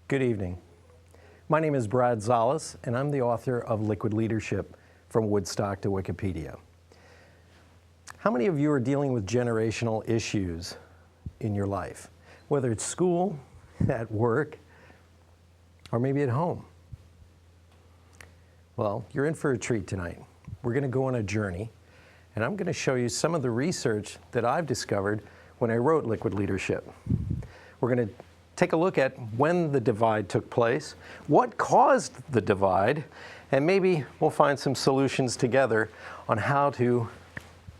Good evening. My name is Brad Szollose, and I'm the author of Liquid Leadership, From Woodstock to Wikipedia. How many of you are dealing with generational issues in your life? Whether it's school, at work, or maybe at home. Well, you're in for a treat tonight. We're going to go on a journey, and I'm going to show you some of the research that I've discovered when I wrote Liquid Leadership. We're going to take a look at when the divide took place, what caused the divide, and maybe we'll find some solutions together on how to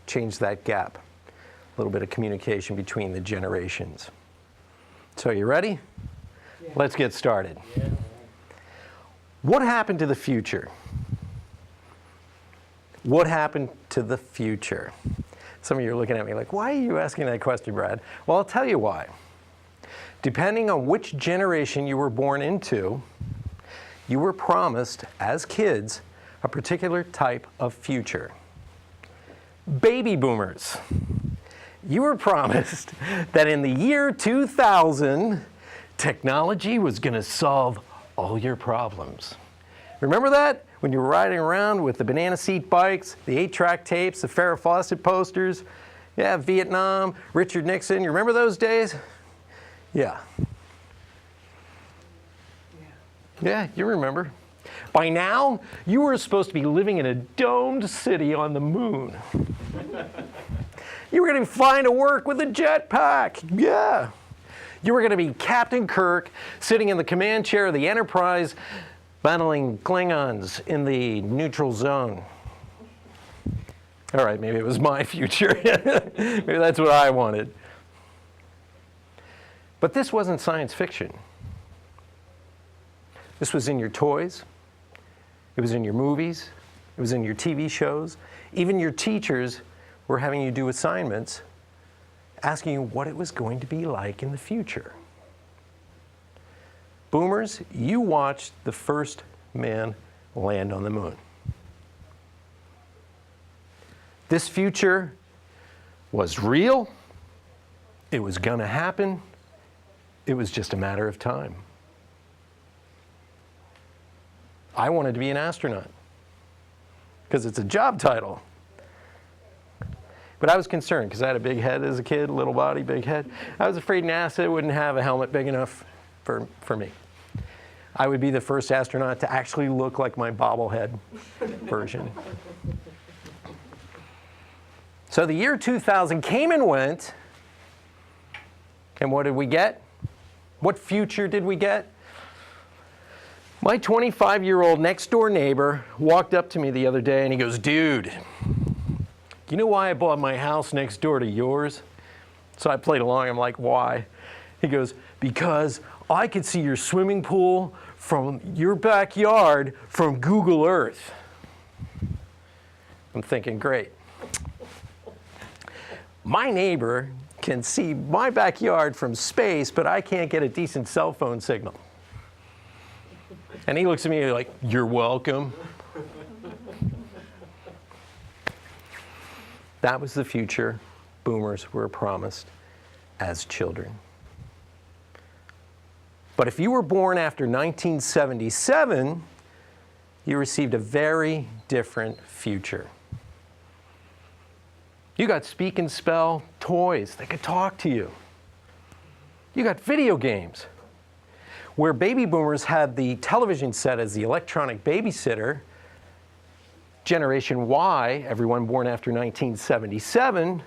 change that gap. A little bit of communication between the generations. So you ready? Yeah. Let's get started. Yeah. What happened to the future? What happened to the future? Some of you are looking at me like, why are you asking that question, Brad? Well, I'll tell you why. Depending on which generation you were born into, you were promised, as kids, a particular type of future. Baby boomers. You were promised that in the year 2000, technology was going to solve all your problems. Remember that? When you were riding around with the banana seat bikes, the 8-track tapes, the Farrah Fawcett posters, yeah, Vietnam, Richard Nixon, you remember those days? Yeah. Yeah, you remember. By now, you were supposed to be living in a domed city on the moon. You were going to be flying to work with a jetpack. Yeah. You were going to be Captain Kirk sitting in the command chair of the Enterprise battling Klingons in the neutral zone. All right, maybe it was my future. Maybe that's what I wanted. But this wasn't science fiction. This was in your toys. It was in your movies. It was in your TV shows. Even your teachers were having you do assignments, asking you what it was going to be like in the future. Boomers, you watched the first man land on the moon. This future was real. It was going to happen. It was just a matter of time. I wanted to be an astronaut because it's a job title. But I was concerned because I had a big head as a kid, little body, big head. I was afraid NASA wouldn't have a helmet big enough for me. I would be the first astronaut to actually look like my bobblehead version. So the year 2000 came and went, and what did we get? What future did we get? My 25-year-old next-door neighbor walked up to me the other day and he goes, "Dude, you know why I bought my house next door to yours?" So I played along. I'm like, "Why?" He goes, "Because I could see your swimming pool from your backyard from Google Earth." I'm thinking, great. My neighbor can see my backyard from space, but I can't get a decent cell phone signal. And he looks at me like, "You're welcome." That was the future boomers were promised as children. But if you were born after 1977, you received a very different future. You got speak and spell toys that could talk to you. You got video games. Where baby boomers had the television set as the electronic babysitter, Generation Y, everyone born after 1977,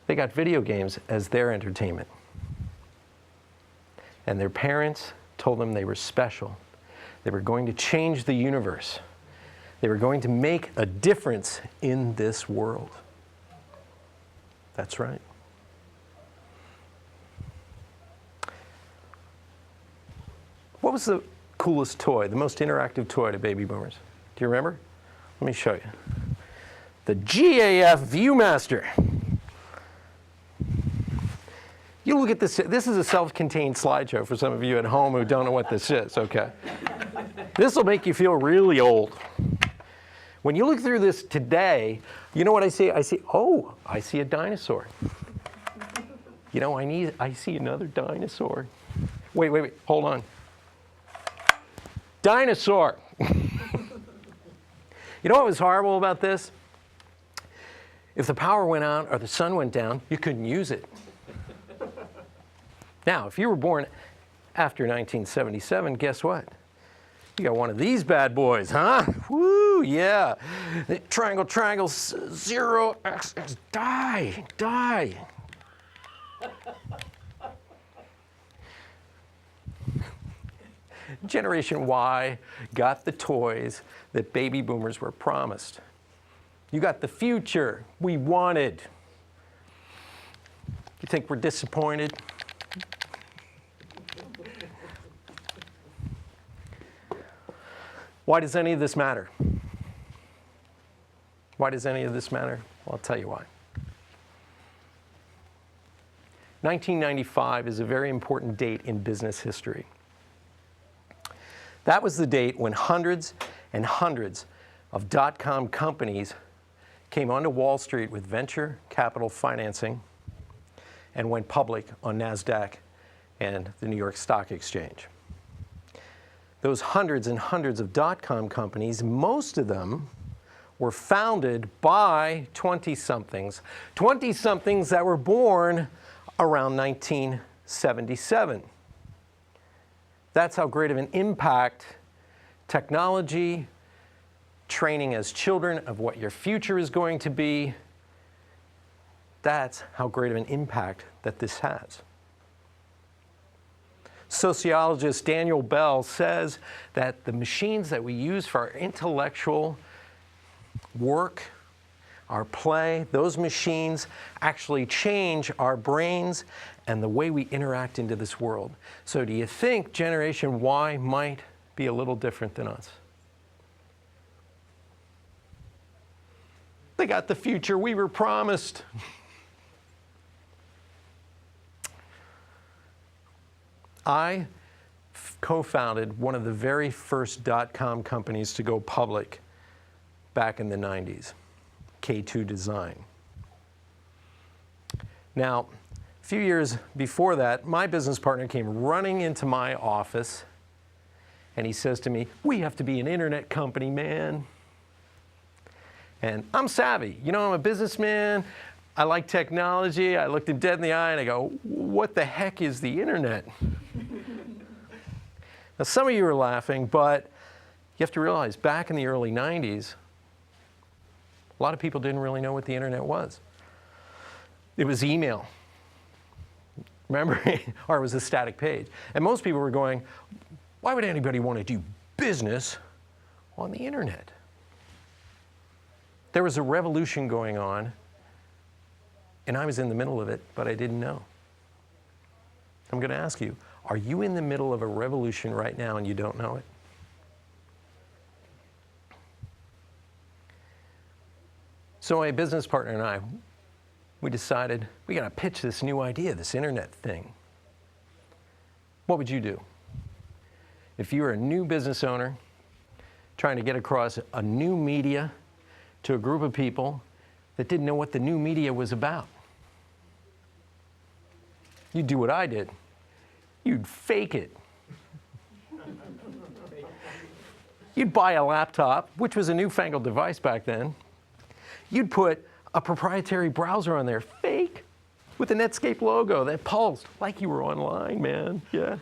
they got video games as their entertainment. And their parents told them they were special. They were going to change the universe. They were going to make a difference in this world. That's right. What was the coolest toy, the most interactive toy to baby boomers? Do you remember? Let me show you. The GAF Viewmaster. You look at this. This is a self-contained slideshow for some of you at home who don't know what this is, okay? This will make you feel really old. When you look through this today, you know what I see? I see a dinosaur. You know, I see another dinosaur. Wait, hold on. Dinosaur. You know what was horrible about this? If the power went out or the sun went down, you couldn't use it. Now, if you were born after 1977, guess what? You got one of these bad boys, huh? Woo, yeah. Triangle, triangle, 0, X, X, die. Generation Y got the toys that baby boomers were promised. You got the future we wanted. You think we're disappointed? Why does any of this matter? Why does any of this matter? Well, I'll tell you why. 1995 is a very important date in business history. That was the date when hundreds and hundreds of dot-com companies came onto Wall Street with venture capital financing and went public on NASDAQ and the New York Stock Exchange. Those hundreds and hundreds of dot-com companies, most of them were founded by 20-somethings that were born around 1977. That's how great of an impact technology, training as children of what your future is going to be, that's how great of an impact that this has. Sociologist Daniel Bell says that the machines that we use for our intellectual work, our play, those machines actually change our brains and the way we interact into this world. So do you think Generation Y might be a little different than us? They got the future we were promised. I co-founded one of the very first dot-com companies to go public back in the 90s, K2 Design. Now, a few years before that, my business partner came running into my office and he says to me, "We have to be an internet company, man." And I'm savvy. You know, I'm a businessman. I like technology. I looked him dead in the eye and I go, "What the heck is the internet?" Now, some of you are laughing, but you have to realize back in the early 90s, a lot of people didn't really know what the internet was. It was email. Remember? Or it was a static page. And most people were going, why would anybody want to do business on the internet? There was a revolution going on, and I was in the middle of it, but I didn't know. I'm going to ask you, are you in the middle of a revolution right now and you don't know it? So my business partner and I, we decided we got to pitch this new idea, this internet thing. What would you do? If you were a new business owner trying to get across a new media to a group of people that didn't know what the new media was about, you'd do what I did. You'd fake it. You'd buy a laptop, which was a newfangled device back then. You'd put a proprietary browser on there, fake, with the Netscape logo that pulsed like you were online, man. Yeah.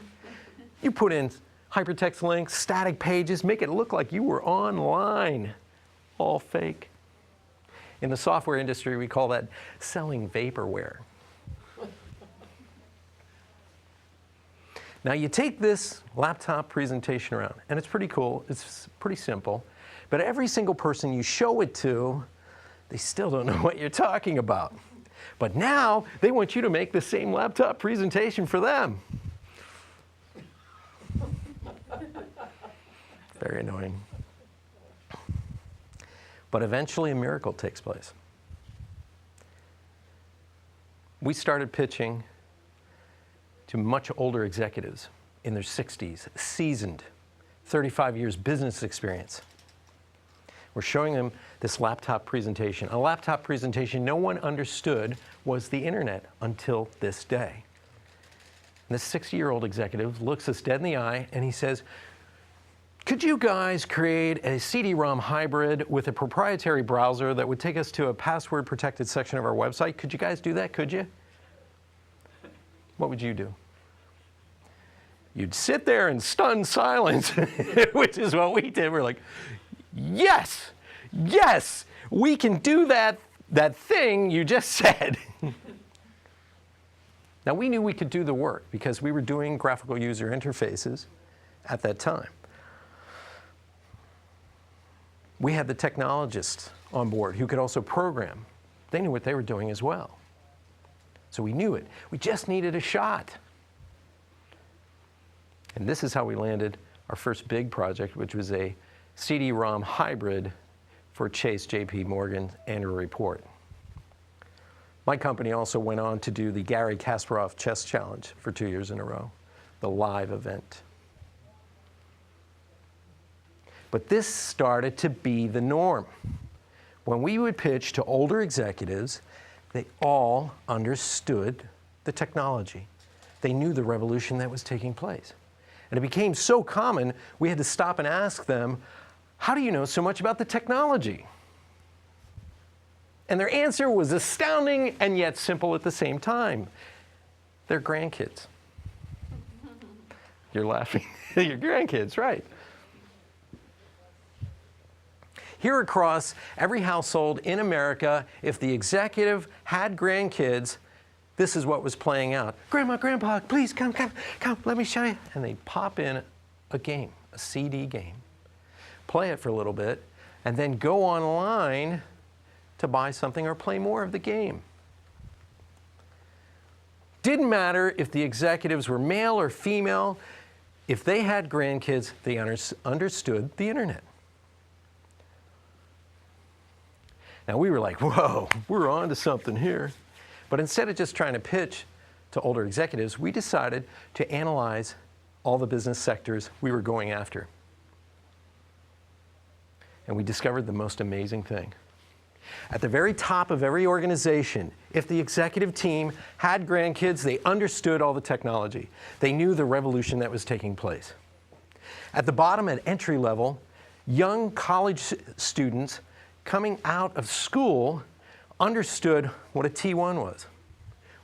You put in hypertext links, static pages, make it look like you were online. All fake. In the software industry, we call that selling vaporware. Now you take this laptop presentation around, and it's pretty cool, it's pretty simple, but every single person you show it to, they still don't know what you're talking about. But now, they want you to make the same laptop presentation for them. Very annoying. But eventually a miracle takes place. We started pitching to much older executives in their 60s, seasoned, 35 years business experience. We're showing them this laptop presentation. A laptop presentation no one understood was the internet until this day. And this 60-year-old executive looks us dead in the eye and he says, could you guys create a CD-ROM hybrid with a proprietary browser that would take us to a password-protected section of our website? Could you guys do that, could you? What would you do? You'd sit there in stunned silence, which is what we did. We're like, yes, yes, we can do that thing you just said. Now, we knew we could do the work because we were doing graphical user interfaces at that time. We had the technologists on board who could also program. They knew what they were doing as well. So we knew it. We just needed a shot. And this is how we landed our first big project, which was a CD-ROM hybrid for Chase JP Morgan annual report. My company also went on to do the Garry Kasparov Chess Challenge for 2 years in a row, the live event. But this started to be the norm. When we would pitch to older executives, they all understood the technology. They knew the revolution that was taking place. And it became so common, we had to stop and ask them, how do you know so much about the technology? And their answer was astounding and yet simple at the same time. They're grandkids. You're laughing. Your grandkids, right. Here across every household in America, if the executive had grandkids, this is what was playing out. Grandma, Grandpa, please come, let me show you. And they'd pop in a game, a CD game, play it for a little bit, and then go online to buy something or play more of the game. Didn't matter if the executives were male or female. If they had grandkids, they understood the internet. Now we were like, whoa, we're on to something here. But instead of just trying to pitch to older executives, we decided to analyze all the business sectors we were going after. And we discovered the most amazing thing. At the very top of every organization, if the executive team had grandkids, they understood all the technology. They knew the revolution that was taking place. At the bottom, at entry level, young college students coming out of school understood what a T1 was,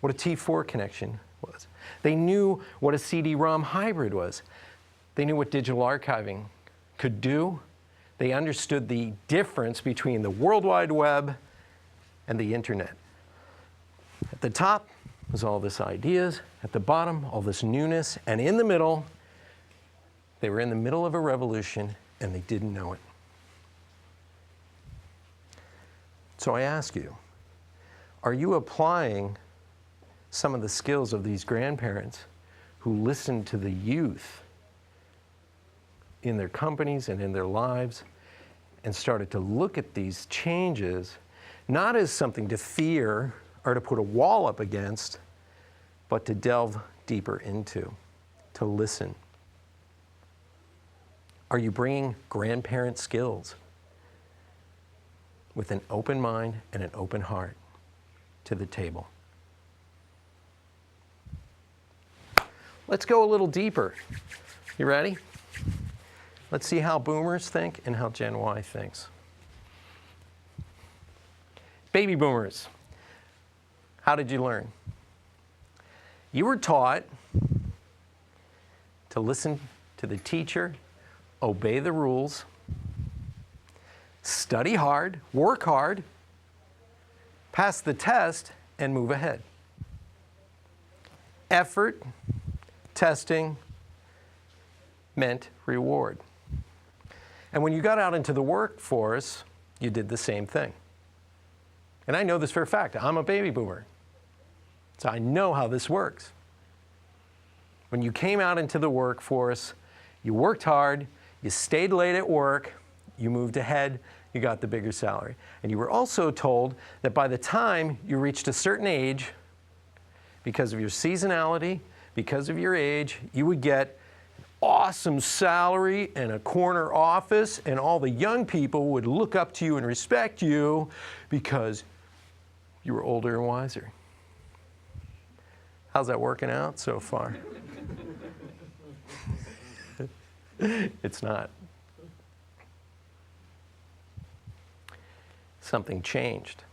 what a T4 connection was. They knew what a CD-ROM hybrid was. They knew what digital archiving could do. They understood the difference between the World Wide Web and the internet. At the top was all this ideas. At the bottom, all this newness. And in the middle, they were in the middle of a revolution and they didn't know it. So I ask you, are you applying some of the skills of these grandparents who listened to the youth in their companies and in their lives and started to look at these changes, not as something to fear or to put a wall up against, but to delve deeper into, to listen? Are you bringing grandparent skills with an open mind and an open heart to the table? Let's go a little deeper. You ready? Let's see how boomers think and how Gen Y thinks. Baby boomers, how did you learn? You were taught to listen to the teacher, obey the rules, study hard, work hard, pass the test, and move ahead. Effort, testing, meant reward. And when you got out into the workforce, you did the same thing. And I know this for a fact. I'm a baby boomer, so I know how this works. When you came out into the workforce, you worked hard, you stayed late at work, you moved ahead, you got the bigger salary. And you were also told that by the time you reached a certain age, because of your seasonality, because of your age, you would get an awesome salary and a corner office, and all the young people would look up to you and respect you because you were older and wiser. How's that working out so far? It's not. Something changed.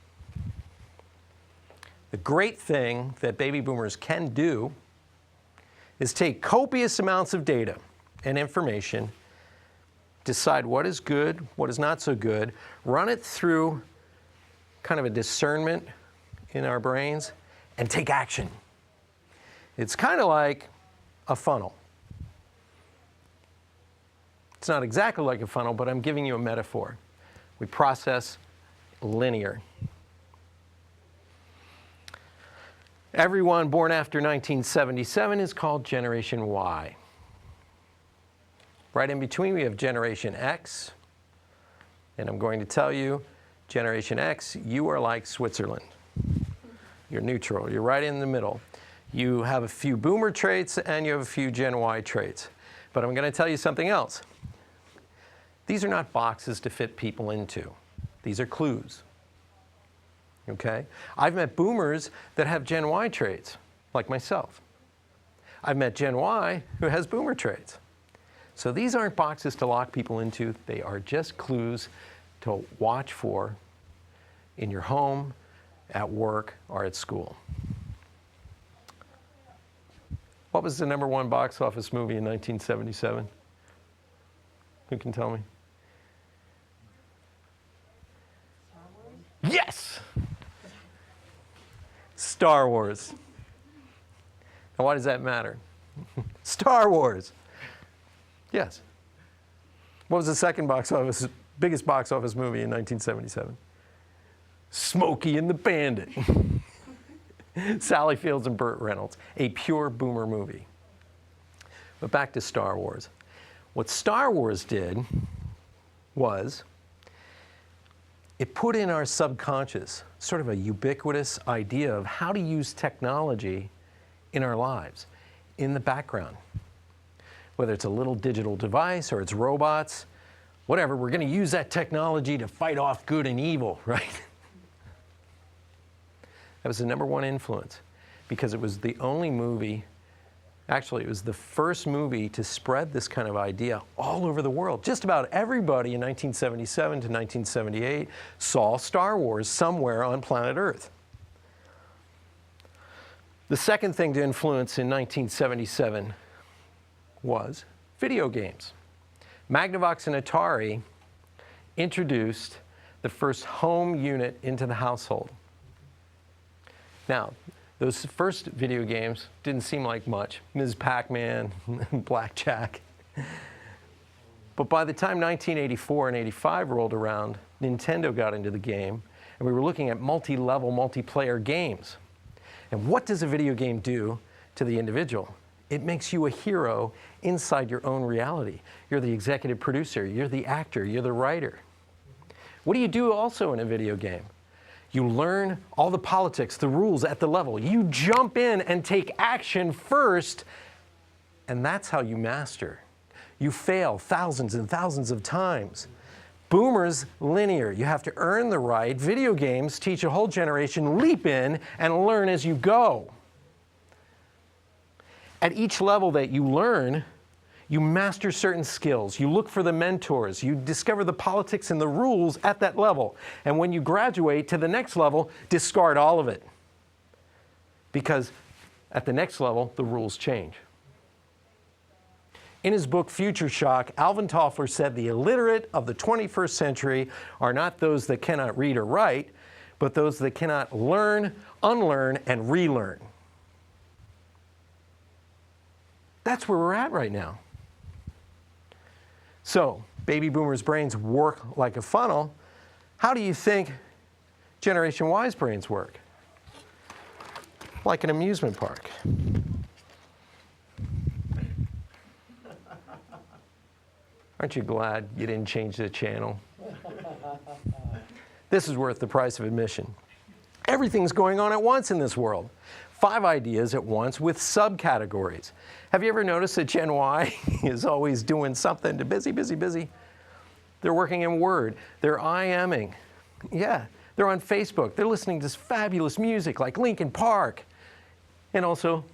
The great thing that baby boomers can do is take copious amounts of data and information, decide what is good, what is not so good, run it through kind of a discernment in our brains, and take action. It's kind of like a funnel. It's not exactly like a funnel, but I'm giving you a metaphor. We process linear. Everyone born after 1977 is called Generation Y. Right in between, we have Generation X. And I'm going to tell you, Generation X, you are like Switzerland. You're neutral. You're right in the middle. You have a few boomer traits and you have a few Gen Y traits. But I'm going to tell you something else. These are not boxes to fit people into. These are clues. Okay? I've met boomers that have Gen Y traits, like myself. I've met Gen Y who has boomer traits. So these aren't boxes to lock people into. They are just clues to watch for in your home, at work, or at school. What was the #1 box office movie in 1977? Who can tell me? Yes! Star Wars. Now, why does that matter? Star Wars. Yes. What was the second biggest box office movie in 1977? Smokey and the Bandit. Sally Fields and Burt Reynolds. A pure boomer movie. But back to Star Wars. What Star Wars did was it put in our subconscious sort of a ubiquitous idea of how to use technology in our lives, in the background. Whether it's a little digital device or it's robots, whatever, we're going to use that technology to fight off good and evil, right? That was the #1 influence because it was the only movie, actually it was the first movie to spread this kind of idea all over the world. Just about everybody in 1977 to 1978 saw Star Wars somewhere on planet Earth. The second thing to influence in 1977 was video games. Magnavox and Atari introduced the first home unit into the household. Now, those first video games didn't seem like much. Ms. Pac-Man, Blackjack. But by the time 1984 and 85 rolled around, Nintendo got into the game, and we were looking at multi-level, multiplayer games. And what does a video game do to the individual? It makes you a hero inside your own reality. You're the executive producer, you're the actor, you're the writer. What do you do also in a video game? You learn all the politics, the rules at the level. You jump in and take action first, and that's how you master. You fail thousands and thousands of times. Boomers, linear. You have to earn the right. Video games teach a whole generation, leap in and learn as you go. At each level that you learn, you master certain skills. You look for the mentors. You discover the politics and the rules at that level. And when you graduate to the next level, discard all of it. Because at the next level, the rules change. In his book, Future Shock, Alvin Toffler said the illiterate of the 21st century are not those that cannot read or write, but those that cannot learn, unlearn, and relearn. That's where we're at right now. So, baby boomers' brains work like a funnel. How do you think Generation Y's brains work? Like an amusement park. Aren't you glad you didn't change the channel? This is worth the price of admission. Everything's going on at once in this world. 5 ideas at once with subcategories. Have you ever noticed that Gen Y is always doing something to busy? They're working in Word. They're IMing. Yeah, they're on Facebook. They're listening to this fabulous music like Linkin Park. And also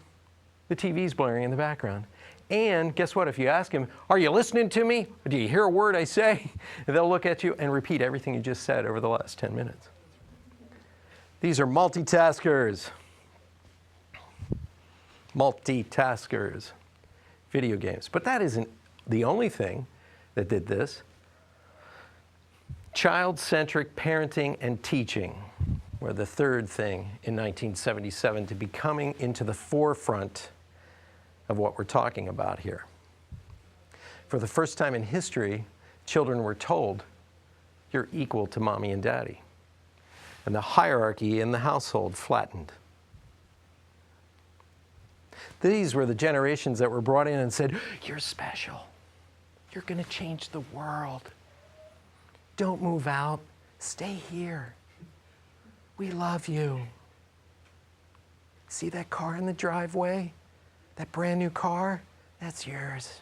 The TV's blaring in the background. And guess what? If you ask them, are you listening to me? Do you hear a word I say? They'll look at you and repeat everything you just said over the last 10 minutes. These are multitaskers. Multitaskers. Video games. But that isn't the only thing that did this. Child-centric parenting and teaching were the third thing in 1977 to be coming into the forefront of what we're talking about here. For the first time in history, children were told, you're equal to mommy and daddy. And the hierarchy in the household flattened. These were the generations that were brought in and said, you're special. You're going to change the world. Don't move out. Stay here. We love you. See that car in the driveway? That brand new car? That's yours.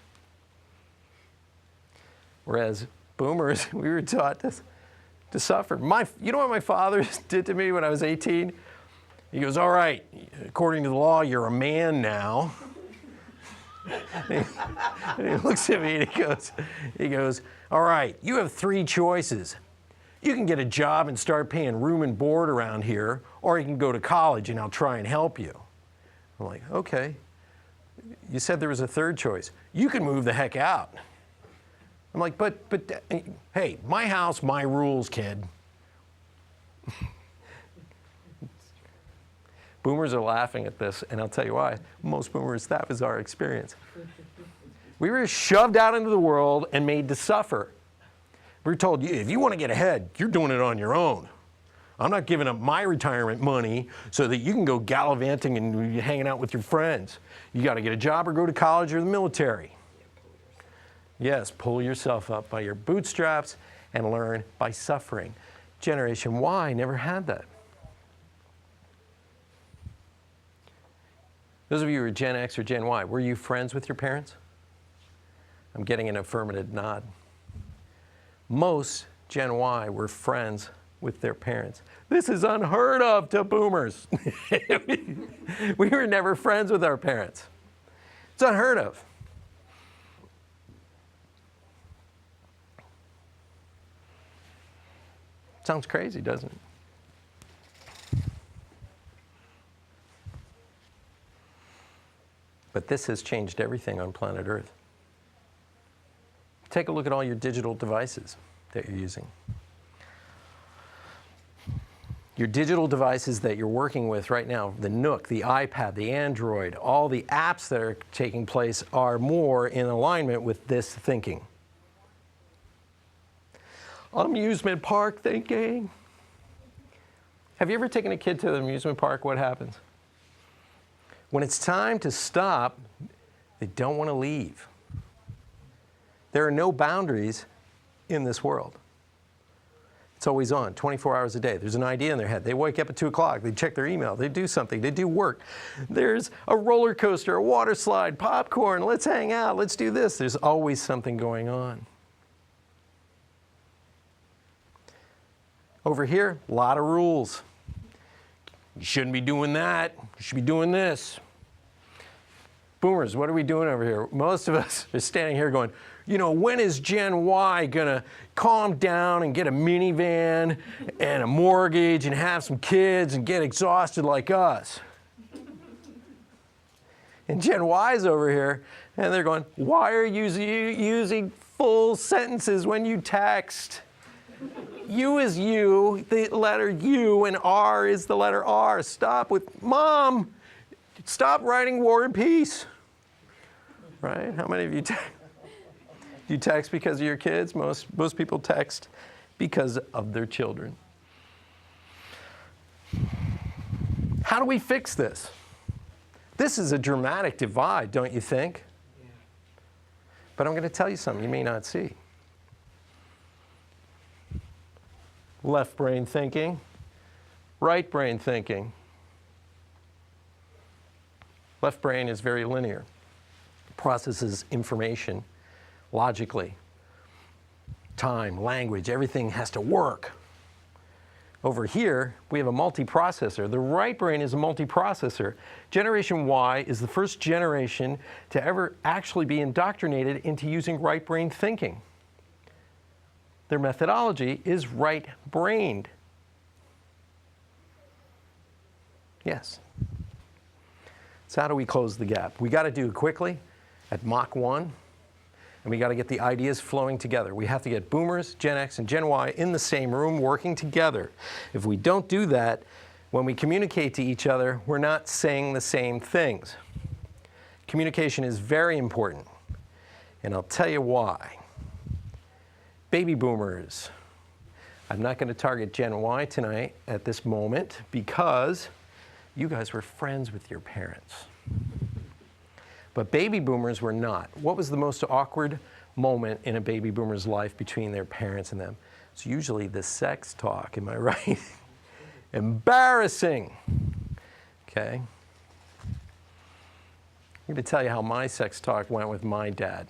Whereas boomers, we were taught to suffer. You know what my father did to me when I was 18? He goes, all right, according to the law, you're a man now. And he looks at me and he goes, all right, you have three choices. You can get a job and start paying room and board around here, or you can go to college and I'll try and help you. I'm like, okay. You said there was a third choice. You can move the heck out. I'm like, but hey, my house, my rules, kid. Boomers are laughing at this, and I'll tell you why. Most boomers, that was our experience. We were shoved out into the world and made to suffer. We were told, if you want to get ahead, you're doing it on your own. I'm not giving up my retirement money so that you can go gallivanting and hanging out with your friends. You got to get a job or go to college or the military. Yes, pull yourself up by your bootstraps and learn by suffering. Generation Y never had that. Those of you who are Gen X or Gen Y, were you friends with your parents? I'm getting an affirmative nod. Most Gen Y were friends with their parents. This is unheard of to boomers. We were never friends with our parents. It's unheard of. Sounds crazy, doesn't it? But this has changed everything on planet Earth. Take a look at all your digital devices that you're using. Your digital devices that you're working with right now, the Nook, the iPad, the Android, all the apps that are taking place are more in alignment with this thinking. Amusement park thinking. Have you ever taken a kid to the amusement park? What happens? When it's time to stop, they don't want to leave. There are no boundaries in this world. It's always on, 24 hours a day. There's an idea in their head. They wake up at 2 o'clock, they check their email, they do something, they do work. There's a roller coaster, a water slide, popcorn, let's hang out, let's do this. There's always something going on. Over here, a lot of rules. You shouldn't be doing that. You should be doing this. Boomers, what are we doing over here? Most of us are standing here going, you know, when is Gen Y gonna calm down and get a minivan and a mortgage and have some kids and get exhausted like us? And Gen Y's over here, and they're going, why are you using full sentences when you text? U is U, the letter U, and R is the letter R. Stop with, Mom, stop writing War and Peace. Right? How many of you do you text because of your kids? Most people text because of their children. How do we fix this? This is a dramatic divide, don't you think? Yeah. But I'm going to tell you something you may not see. Left brain thinking, right brain thinking. Left brain is very linear. It processes information logically. Time, language, everything has to work. Over here, we have a multiprocessor. The right brain is a multiprocessor. Generation Y is the first generation to ever actually be indoctrinated into using right brain thinking. Their methodology is right-brained. Yes. So how do we close the gap? We got to do it quickly at Mach 1. And we got to get the ideas flowing together. We have to get boomers, Gen X, and Gen Y in the same room working together. If we don't do that, when we communicate to each other, we're not saying the same things. Communication is very important, and I'll tell you why. Baby boomers. I'm not going to target Gen Y tonight at this moment because you guys were friends with your parents. But baby boomers were not. What was the most awkward moment in a baby boomer's life between their parents and them? It's usually the sex talk, am I right? Embarrassing. Okay. I'm going to tell you how my sex talk went with my dad.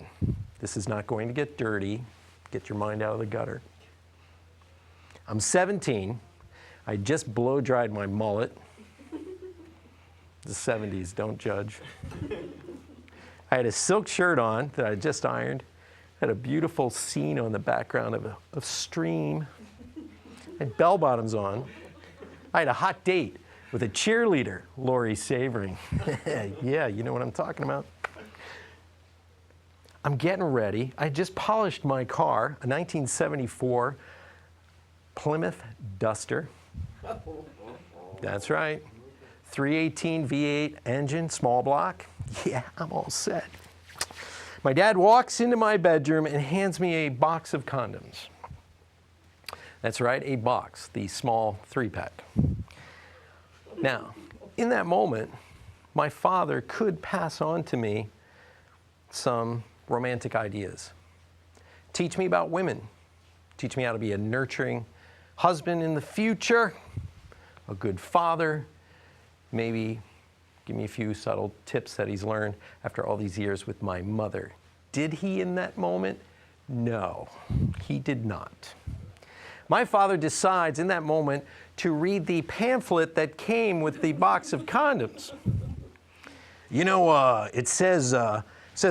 This is not going to get dirty. Get your mind out of the gutter. I'm 17. I just blow dried my mullet. The 70s, don't judge. I had a silk shirt on that I just ironed. Had a beautiful scene on the background of a stream. I had bell bottoms on. I had a hot date with a cheerleader, Lori Savoring. Yeah, you know what I'm talking about. I'm getting ready. I just polished my car, a 1974 Plymouth Duster. That's right. 318 V8 engine, small block. Yeah, I'm all set. My dad walks into my bedroom and hands me a box of condoms. That's right, a box, the small 3-pack. Now, in that moment, my father could pass on to me some romantic ideas. Teach me about women. Teach me how to be a nurturing husband in the future, a good father, maybe give me a few subtle tips that he's learned after all these years with my mother. Did he in that moment? No, he did not. My father decides in that moment to read the pamphlet that came with the box of condoms. You know, it says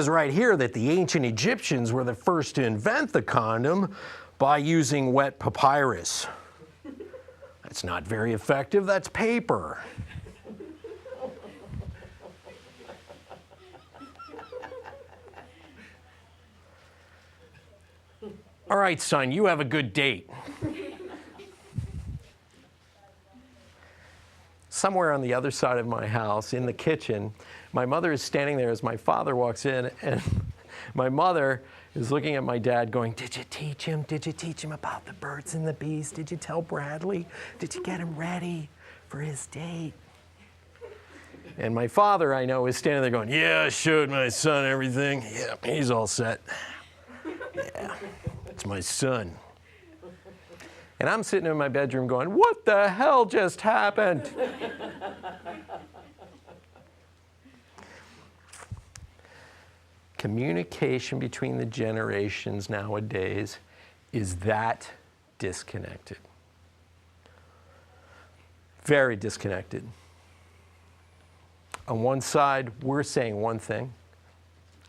right here that the ancient Egyptians were the first to invent the condom by using wet papyrus. That's not very effective, that's paper. All right, son, you have a good date. Somewhere on the other side of my house, in the kitchen, my mother is standing there as my father walks in, and my mother is looking at my dad going, "Did you teach him? Did you teach him about the birds and the bees? Did you tell Bradley? Did you get him ready for his date?" And my father, I know, is standing there going, "Yeah, I showed my son everything. Yeah, he's all set. Yeah. It's my son." And I'm sitting in my bedroom going, what the hell just happened? Communication between the generations nowadays is that disconnected. Very disconnected. On one side, we're saying one thing.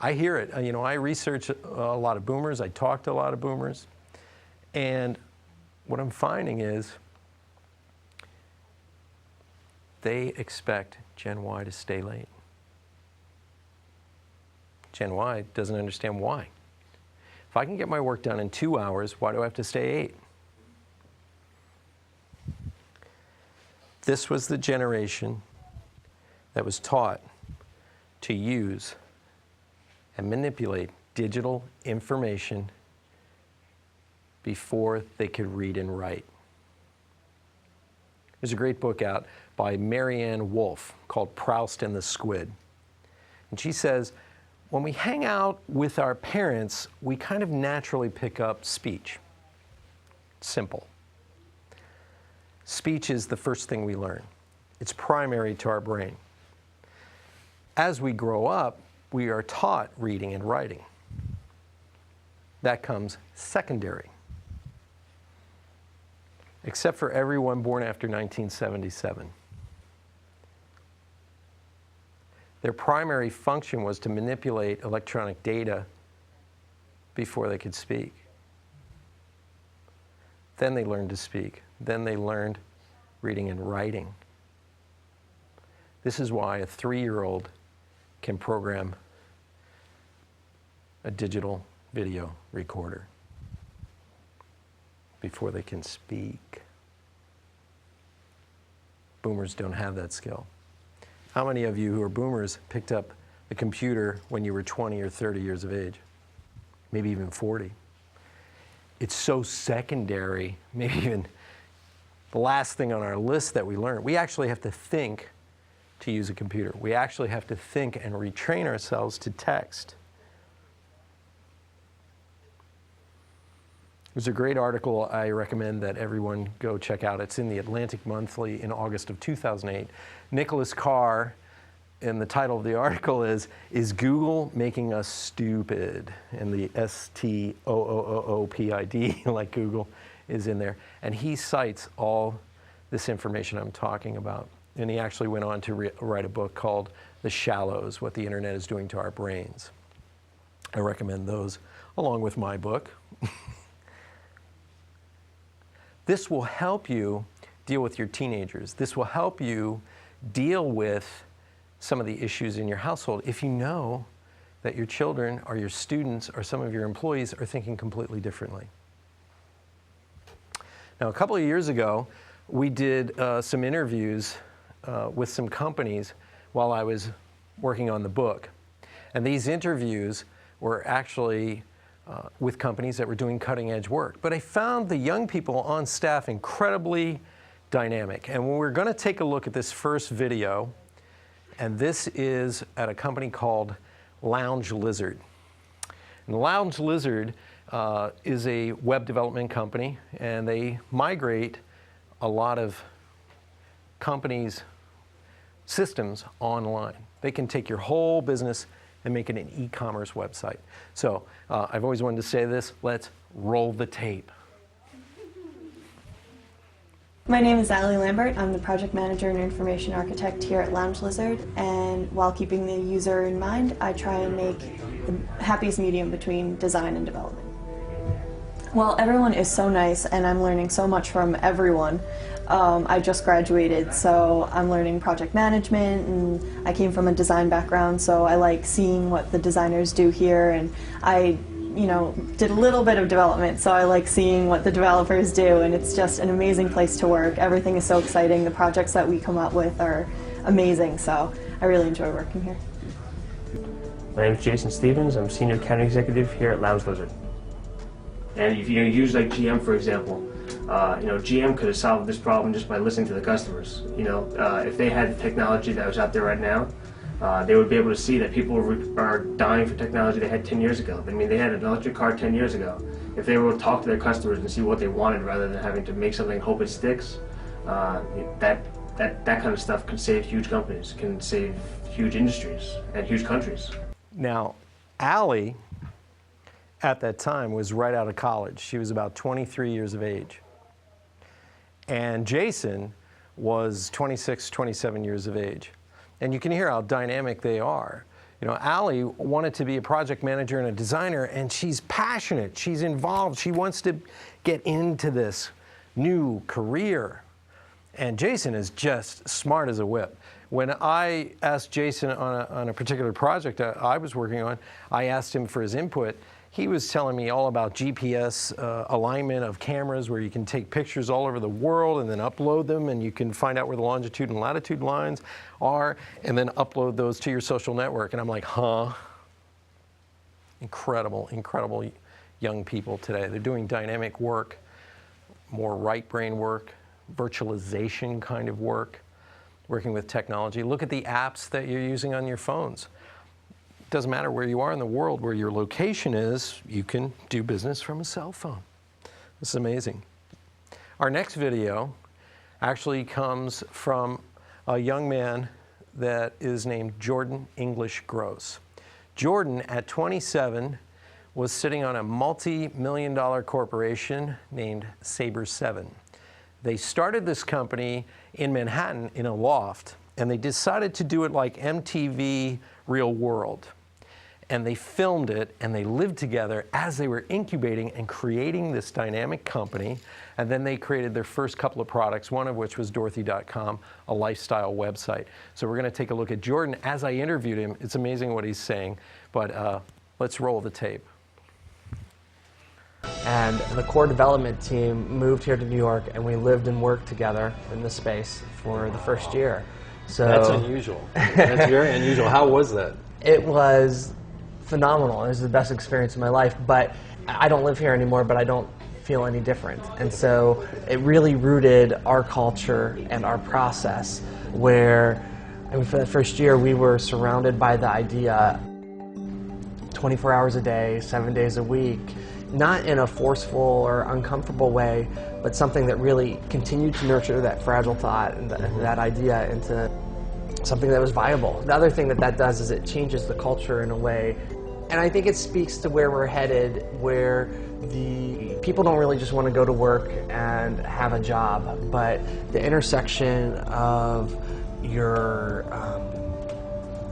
I hear it. You know, I research a lot of boomers. I talk to a lot of boomers. And what I'm finding is they expect Gen Y to stay late. Gen Y doesn't understand why. If I can get my work done in 2 hours, why do I have to stay 8? This was the generation that was taught to use and manipulate digital information before they could read and write. There's a great book out by Marianne Wolfe called Proust and the Squid. And she says, when we hang out with our parents, we kind of naturally pick up speech. Simple. Speech is the first thing we learn. It's primary to our brain. As we grow up, we are taught reading and writing. That comes secondary. except for everyone born after 1977. Their primary function was to manipulate electronic data before they could speak. Then they learned to speak. Then they learned reading and writing. This is why a 3-year-old can program a digital video recorder before they can speak. Boomers don't have that skill. How many of you who are boomers picked up the computer when you were 20 or 30 years of age? Maybe even 40. It's so secondary, maybe even the last thing on our list that we learn. We actually have to think to use a computer. We actually have to think and retrain ourselves to text. There's a great article I recommend that everyone go check out. It's in the Atlantic Monthly in August of 2008. Nicholas Carr, and the title of the article is Google Making Us Stupid? And the STOOOOPID, like Google, is in there. And he cites all this information I'm talking about. And he actually went on to write a book called The Shallows, What the Internet is Doing to Our Brains. I recommend those along with my book. This will help you deal with your teenagers. This will help you deal with some of the issues in your household if you know that your children or your students or some of your employees are thinking completely differently. Now, a couple of years ago, we did some interviews with some companies while I was working on the book. And these interviews were actually with companies that were doing cutting-edge work. But I found the young people on staff incredibly dynamic. And we're going to take a look at this first video, and this is at a company called Lounge Lizard. And Lounge Lizard is a web development company, and they migrate a lot of companies' systems online. They can take your whole business and make it an e-commerce website. So I've always wanted to say this, let's roll the tape. My name is Allie Lambert. I'm the project manager and information architect here at Lounge Lizard, and while keeping the user in mind, I try and make the happiest medium between design and development. Well, everyone is so nice, and I'm learning so much from everyone. I just graduated, so I'm learning project management, and I came from a design background, so I like seeing what the designers do here, and I did a little bit of development, so I like seeing what the developers do, and it's just an amazing place to work. Everything is so exciting. The projects that we come up with are amazing, so I really enjoy working here. My name is Jason Stevens. I'm Senior Account Executive here at Lounge Lizard. And if you use like GM, for example, GM could have solved this problem just by listening to the customers. If they had the technology that was out there right now, they would be able to see that people are dying for technology they had 10 years ago. I mean, they had an electric car 10 years ago. If they were to talk to their customers and see what they wanted rather than having to make something and hope it sticks, that kind of stuff can save huge companies, can save huge industries and huge countries. Now, Allie, at that time, was right out of college. She was about 23 years of age. And Jason was 26, 27 years of age. And you can hear how dynamic they are. Allie wanted to be a project manager and a designer, and she's passionate, she's involved, she wants to get into this new career. And Jason is just smart as a whip. When I asked Jason on a particular project I was working on, I asked him for his input. He was telling me all about GPS alignment of cameras, where you can take pictures all over the world and then upload them, and you can find out where the longitude and latitude lines are, and then upload those to your social network. And I'm like, huh? Incredible, incredible young people today. They're doing dynamic work, more right brain work, virtualization kind of work, working with technology. Look at the apps that you're using on your phones. Doesn't matter where you are in the world, where your location is, you can do business from a cell phone. This is amazing. Our next video actually comes from a young man that is named Jordan English Gross. Jordan, at 27, was sitting on a multi-million-dollar corporation named Sabre 7. They started this company in Manhattan in a loft, and they decided to do it like MTV Real World. And they filmed it, and they lived together as they were incubating and creating this dynamic company. And then they created their first couple of products, one of which was Dorothy.com, a lifestyle website. So we're going to take a look at Jordan as I interviewed him. It's amazing what he's saying, but let's roll the tape. And the core development team moved here to New York, and we lived and worked together in this space for the first year. So That's unusual. That's very unusual. How was that? it was phenomenal. It was the best experience of my life. But I don't live here anymore, but I don't feel any different. And so it really rooted our culture and our process where, I mean, for the first year, we were surrounded by the idea 24 hours a day, 7 days a week, not in a forceful or uncomfortable way, but something that really continued to nurture that fragile thought and that idea into something that was viable. The other thing that that does is it changes the culture in a way, and I think it speaks to where we're headed, where the people don't really just want to go to work and have a job, but the intersection of your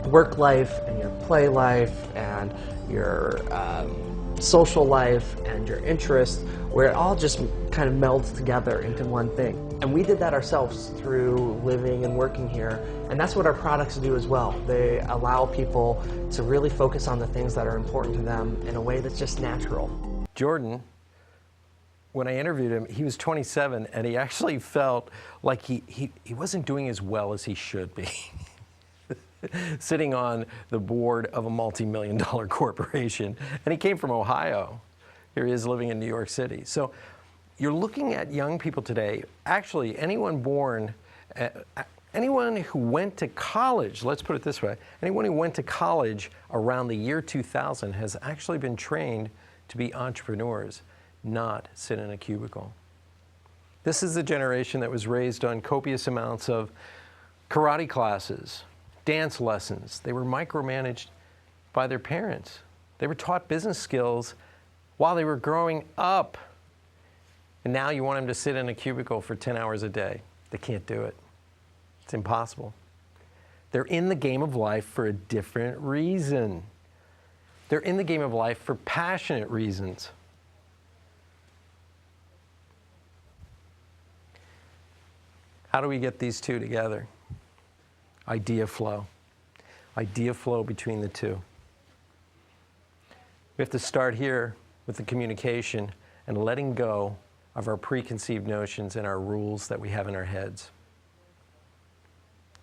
work life and your play life and your social life and your interests, where it all just kind of melds together into one thing. And we did that ourselves through living and working here, and that's what our products do as well. They allow people to really focus on the things that are important to them in a way that's just natural. Jordan, when I interviewed him, he was 27, and he actually felt like he wasn't doing as well as he should be. Sitting on the board of a multi-million-dollar corporation, and he came from Ohio. Here he is living in New York City. So you're looking at young people today, actually anyone born, anyone who went to college, let's put it this way, anyone who went to college around the year 2000 has actually been trained to be entrepreneurs, not sit in a cubicle. This is the generation that was raised on copious amounts of karate classes, dance lessons. They were micromanaged by their parents. They were taught business skills while they were growing up. And now you want them to sit in a cubicle for 10 hours a day. They can't do it. It's impossible. They're in the game of life for a different reason. They're in the game of life for passionate reasons. How do we get these two together? Idea flow. Idea flow between the two. We have to start here with the communication and letting go of our preconceived notions and our rules that we have in our heads.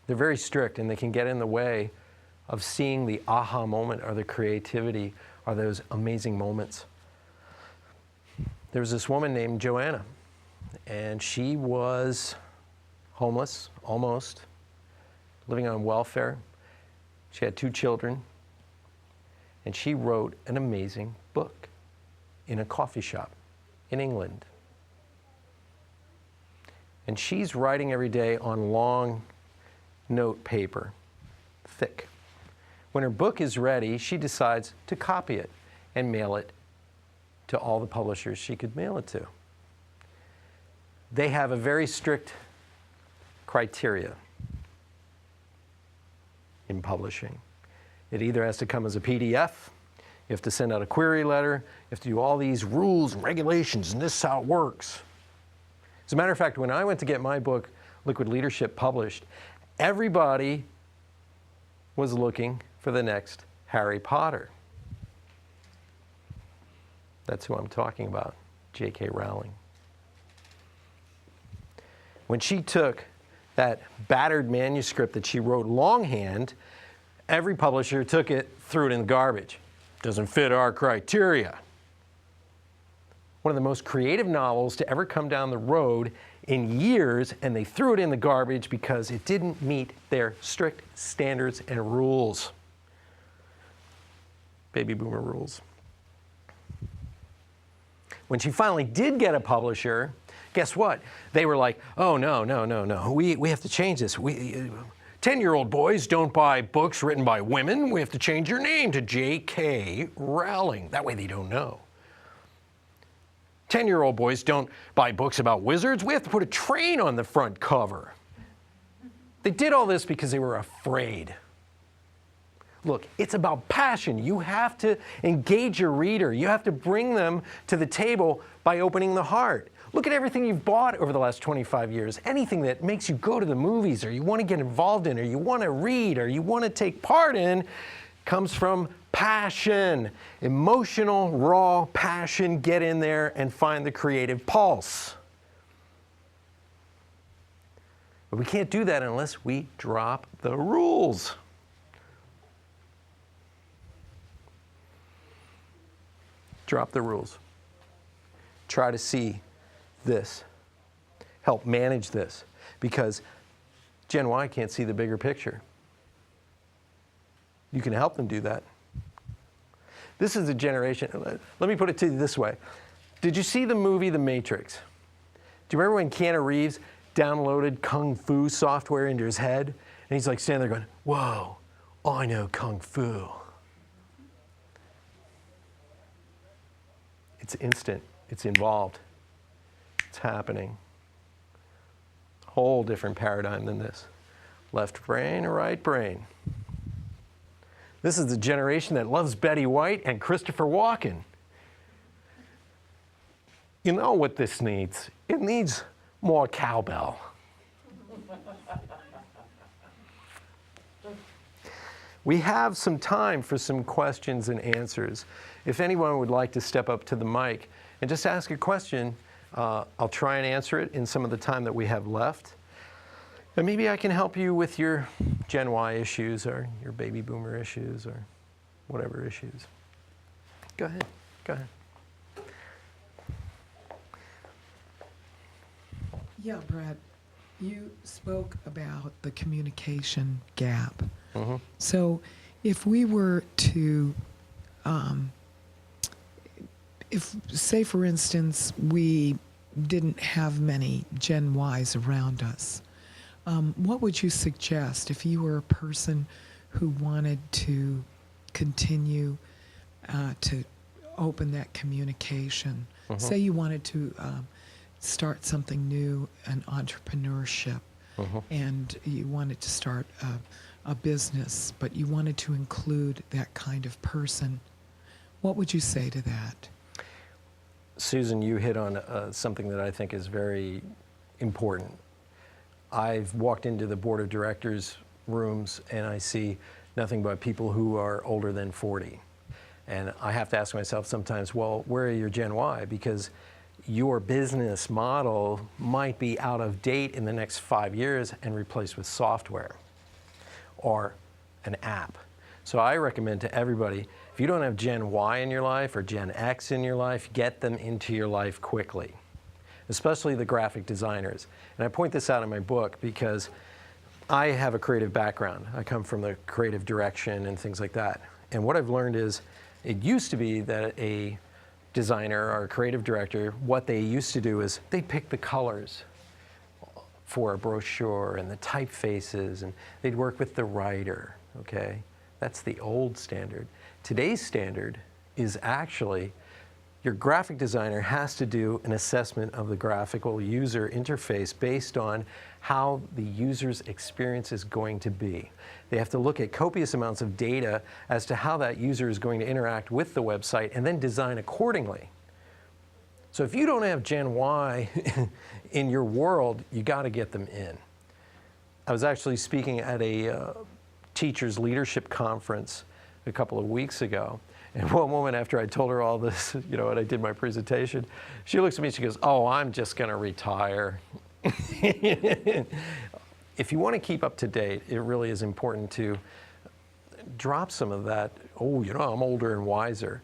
They're very strict, and they can get in the way of seeing the aha moment or the creativity or those amazing moments. There was this woman named Joanna, and she was homeless, almost, living on welfare. She had 2 children, and she wrote an amazing book in a coffee shop in England. And she's writing every day on long note paper, thick. When her book is ready, she decides to copy it and mail it to all the publishers she could mail it to. They have a very strict criteria in publishing. It either has to come as a PDF, you have to send out a query letter, you have to do all these rules and regulations, and this is how it works. As a matter of fact, when I went to get my book, Liquid Leadership, published, everybody was looking for the next Harry Potter. That's who I'm talking about, J.K. Rowling. When she took that battered manuscript that she wrote longhand, every publisher took it, threw it in the garbage. Doesn't fit our criteria. One of the most creative novels to ever come down the road in years, and they threw it in the garbage because it didn't meet their strict standards and rules. Baby boomer rules. When she finally did get a publisher, guess what? They were like, oh, no. We have to change this. 10-year-old boys don't buy books written by women. We have to change your name to J.K. Rowling. That way they don't know. 10-year-old boys don't buy books about wizards. We have to put a train on the front cover. They did all this because they were afraid. Look, it's about passion. You have to engage your reader. You have to bring them to the table by opening the heart. Look at everything you've bought over the last 25 years. Anything that makes you go to the movies, or you want to get involved in, or you want to read, or you want to take part in, comes from passion. Emotional, raw passion. Get in there and find the creative pulse. But we can't do that unless we drop the rules. Drop the rules. Try to see this. Help manage this. Because Gen Y can't see the bigger picture. You can help them do that. This is a generation, let me put it to you this way. Did you see the movie The Matrix? Do you remember when Keanu Reeves downloaded Kung Fu software into his head? And he's like standing there going, whoa, I know Kung Fu. It's instant. It's involved. It's happening. Whole different paradigm than this. Left brain or right brain. This is the generation that loves Betty White and Christopher Walken. You know what this needs? It needs more cowbell. We have some time for some questions and answers. If anyone would like to step up to the mic and just ask a question, I'll try and answer it in some of the time that we have left. And maybe I can help you with your Gen Y issues or your baby boomer issues or whatever issues. Go ahead. Go ahead. Yeah, Brad, you spoke about the communication gap. Mm-hmm. So if we were to, if, say, for instance, we didn't have many Gen Ys around us, what would you suggest if you were a person who wanted to continue to open that communication? Mm-hmm. Say you wanted to start something new, an entrepreneurship, Mm-hmm. and you wanted to start a business, but you wanted to include that kind of person. What would you say to that? Susan, you hit on something that I think is very important. I've walked into the board of directors rooms and I see nothing but people who are older than 40. And I have to ask myself sometimes, well, where are your Gen Y? Because your business model might be out of date in the next 5 years and replaced with software or an app. So I recommend to everybody, if you don't have Gen Y in your life or Gen X in your life, get them into your life quickly, especially the graphic designers. And I point this out in my book because I have a creative background. I come from the creative direction and things like that. And what I've learned is it used to be that a designer or a creative director, what they used to do is they'd pick the colors for a brochure and the typefaces, and they'd work with the writer, okay? That's the old standard. Today's standard is actually your graphic designer has to do an assessment of the graphical user interface based on how the user's experience is going to be. They have to look at copious amounts of data as to how that user is going to interact with the website and then design accordingly. So if you don't have Gen Y in your world, you got to get them in. I was actually speaking at a teachers leadership conference a couple of weeks ago. And one woman, after I told her all this, you know, and I did my presentation, she looks at me and she goes, oh, I'm just going to retire. If you want to keep up to date, it really is important to drop some of that, oh, you know, I'm older and wiser.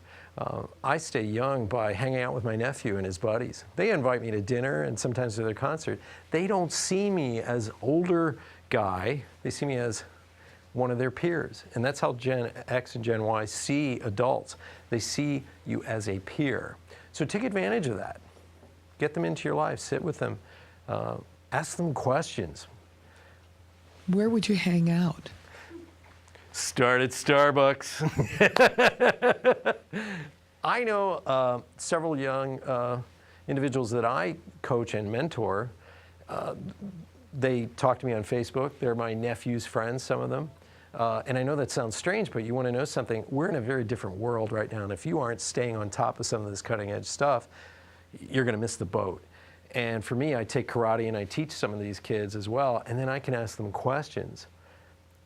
I stay young by hanging out with my nephew and his buddies. They invite me to dinner and sometimes to their concert. They don't see me as older guy. They see me as one of their peers. And that's how Gen X and Gen Y see adults. They see you as a peer. So take advantage of that. Get them into your life, sit with them, ask them questions. Where would you hang out? Start at Starbucks. I know several young individuals that I coach and mentor, they talk to me on Facebook. They're my nephew's friends, some of them. And I know that sounds strange, but you want to know something? We're in a very different world right now. And if you aren't staying on top of some of this cutting edge stuff, you're going to miss the boat. And for me, I take karate and I teach some of these kids as well. And then I can ask them questions.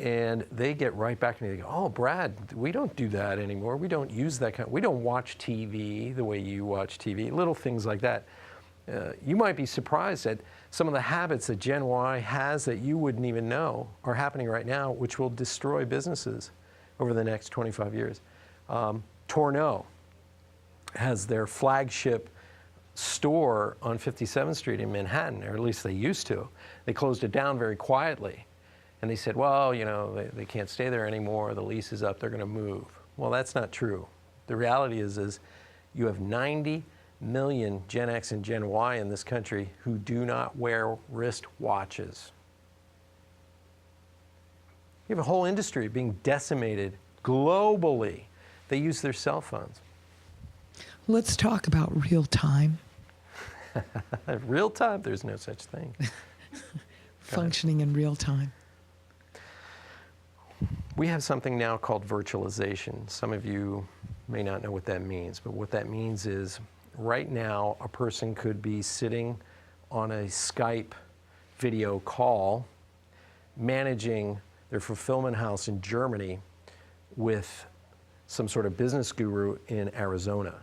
And they get right back to me. They go, oh, Brad, we don't do that anymore. We don't use that kind. We don't watch TV the way you watch TV. Little things like that. You might be surprised at some of the habits that Gen Y has that you wouldn't even know are happening right now, which will destroy businesses over the next 25 years. Tourneau has their flagship store on 57th Street in Manhattan, or at least they used to. They closed it down very quietly. And they said, well, you know, they can't stay there anymore. The lease is up. They're going to move. Well, that's not true. The reality is you have 90 million Gen X and Gen Y in this country who do not wear wrist watches. You have a whole industry being decimated globally. They use their cell phones. Let's talk about real time. Real time? There's no such thing. Functioning in real time. We have something now called virtualization. Some of you may not know what that means, but what that means is right now a person could be sitting on a Skype video call managing their fulfillment house in Germany with some sort of business guru in Arizona.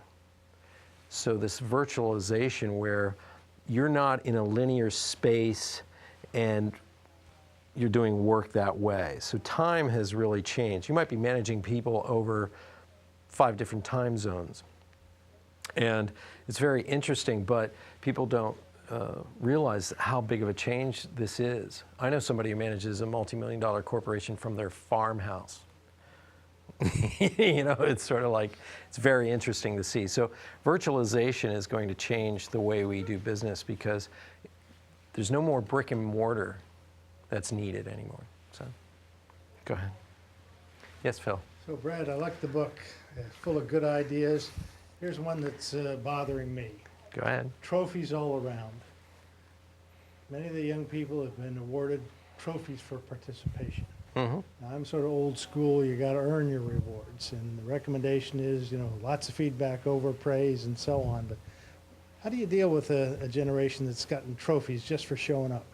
So this virtualization where you're not in a linear space and you're doing work that way. So time has really changed. You might be managing people over 5 different time zones. And it's very interesting, but people don't realize how big of a change this is. I know somebody who manages a multi-million-dollar corporation from their farmhouse. You know, it's sort of like, it's very interesting to see. So virtualization is going to change the way we do business because there's no more brick and mortar that's needed anymore. So, go ahead. Yes, Phil. So, Brad, I like the book. It's full of good ideas. Here's one that's bothering me. Go ahead. Trophies all around. Many of the young people have been awarded trophies for participation. Mm-hmm. Now, I'm sort of old school. You got to earn your rewards, and the recommendation is, you know, lots of feedback over praise and so on. But how do you deal with a generation that's gotten trophies just for showing up?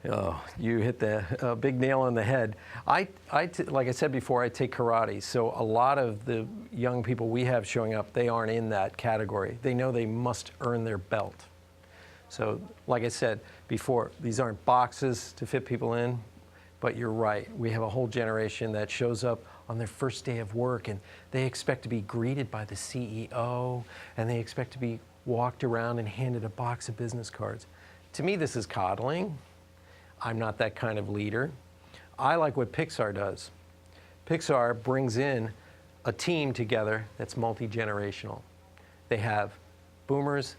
Oh, you hit the big nail on the head. Like I said before, I take karate. So a lot of the young people we have showing up, they aren't in that category. They know they must earn their belt. So like I said before, these aren't boxes to fit people in, but you're right. We have a whole generation that shows up on their first day of work and they expect to be greeted by the CEO and they expect to be walked around and handed a box of business cards. To me, this is coddling. I'm not that kind of leader. I like what Pixar does. Pixar brings in a team together that's multi-generational. They have boomers,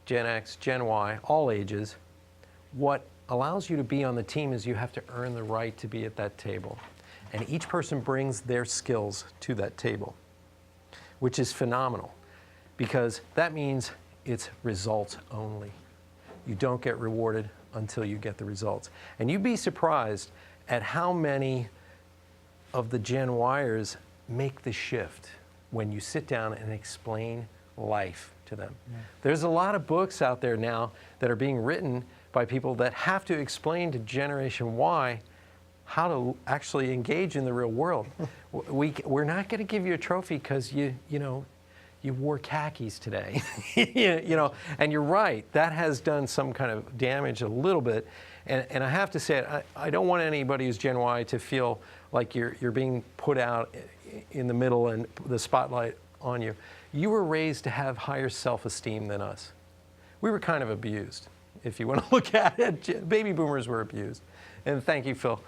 Gen X, Gen Y, all ages. What allows you to be on the team is you have to earn the right to be at that table. And each person brings their skills to that table, which is phenomenal because that means it's results only. You don't get rewarded until you get the results. And you'd be surprised at how many of the Gen Yers make the shift when you sit down and explain life to them. Yeah. There's a lot of books out there now that are being written by people that have to explain to Generation Y how to actually engage in the real world. We're not going to give you a trophy because you wore khakis today, you know, and you're right, that has done some kind of damage a little bit. And I have to say, I don't want anybody who's Gen Y to feel like you're being put out in the middle and the spotlight on you. You were raised to have higher self-esteem than us. We were kind of abused, if you want to look at it. Baby boomers were abused. And thank you, Phil.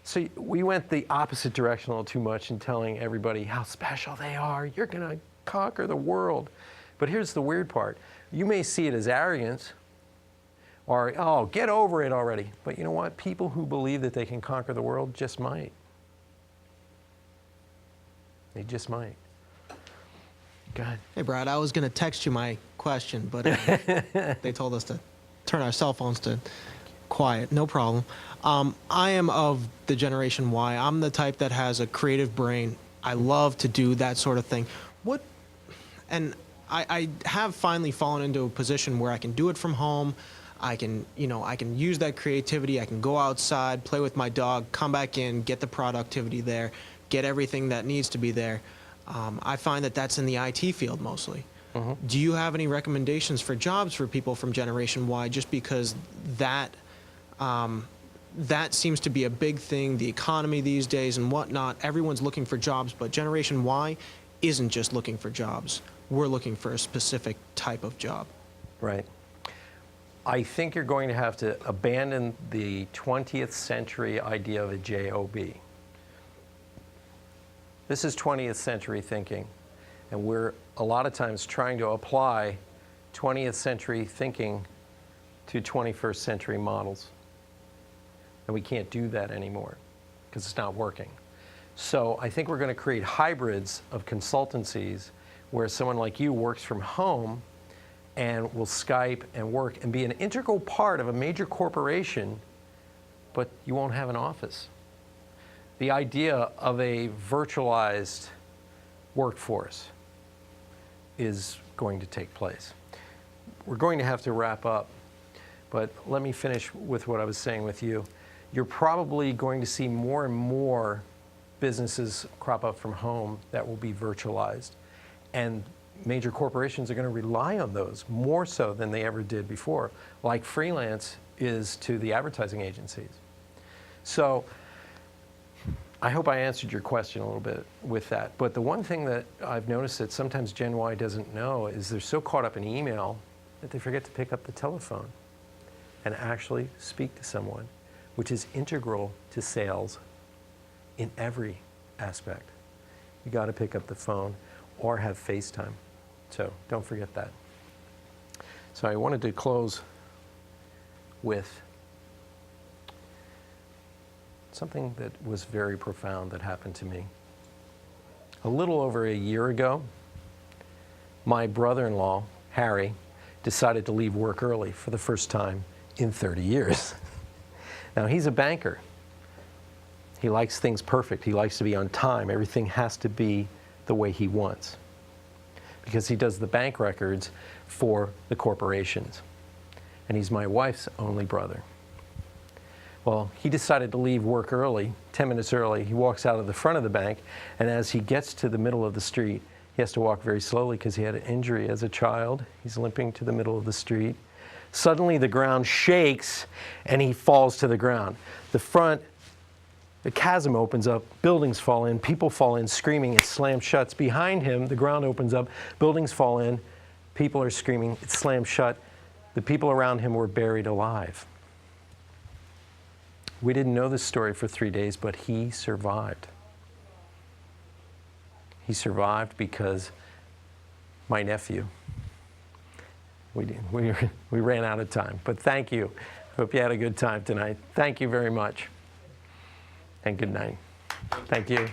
So we went the opposite direction a little too much in telling everybody how special they are. You're going to conquer the world. But here's the weird part. You may see it as arrogance or, oh, get over it already. But you know what? People who believe that they can conquer the world just might. They just might. Go ahead. Hey, Brad, I was going to text you my question, but they told us to turn our cell phones to quiet. No problem. I am of the Generation Y. I'm the type that has a creative brain. I love to do that sort of thing. And I have finally fallen into a position where I can do it from home. I can use that creativity. I can go outside, play with my dog, come back in, get the productivity there, get everything that needs to be there. I find that that's in the IT field mostly. Do you have any recommendations for jobs for people from Generation Y? Just because that seems to be a big thing, the economy these days and whatnot. Everyone's looking for jobs, but Generation Y isn't just looking for jobs. We're looking for a specific type of job. Right. I think you're going to have to abandon the 20th century idea of a job. This is 20th century thinking, and we're a lot of times trying to apply 20th century thinking to 21st century models. And we can't do that anymore because it's not working. So I think we're going to create hybrids of consultancies where someone like you works from home and will Skype and work and be an integral part of a major corporation, but you won't have an office. The idea of a virtualized workforce is going to take place. We're going to have to wrap up, but let me finish with what I was saying with you. You're probably going to see more and more businesses crop up from home that will be virtualized. And major corporations are going to rely on those more so than they ever did before, like freelance is to the advertising agencies. So I hope I answered your question a little bit with that. But the one thing that I've noticed that sometimes Gen Y doesn't know is they're so caught up in email that they forget to pick up the telephone and actually speak to someone, which is integral to sales in every aspect. You got to pick up the phone or have FaceTime. So don't forget that. So I wanted to close with something that was very profound that happened to me. A little over a year ago, my brother-in-law, Harry, decided to leave work early for the first time in 30 years. Now, he's a banker. He likes things perfect. He likes to be on time. Everything has to be the way he wants, because he does the bank records for the corporations. And he's my wife's only brother. Well, he decided to leave work early, 10 minutes early. He walks out of the front of the bank, and as he gets to the middle of the street, he has to walk very slowly because he had an injury as a child. He's limping to the middle of the street. Suddenly the ground shakes and he falls to the ground. The chasm opens up, buildings fall in, people fall in screaming, it slams shut. Behind him, the ground opens up, buildings fall in, people are screaming, it slams shut. The people around him were buried alive. We didn't know this story for 3 days, but he survived. He survived because my nephew, we ran out of time, but thank you. Hope you had a good time tonight. Thank you very much. And good night. Thank you.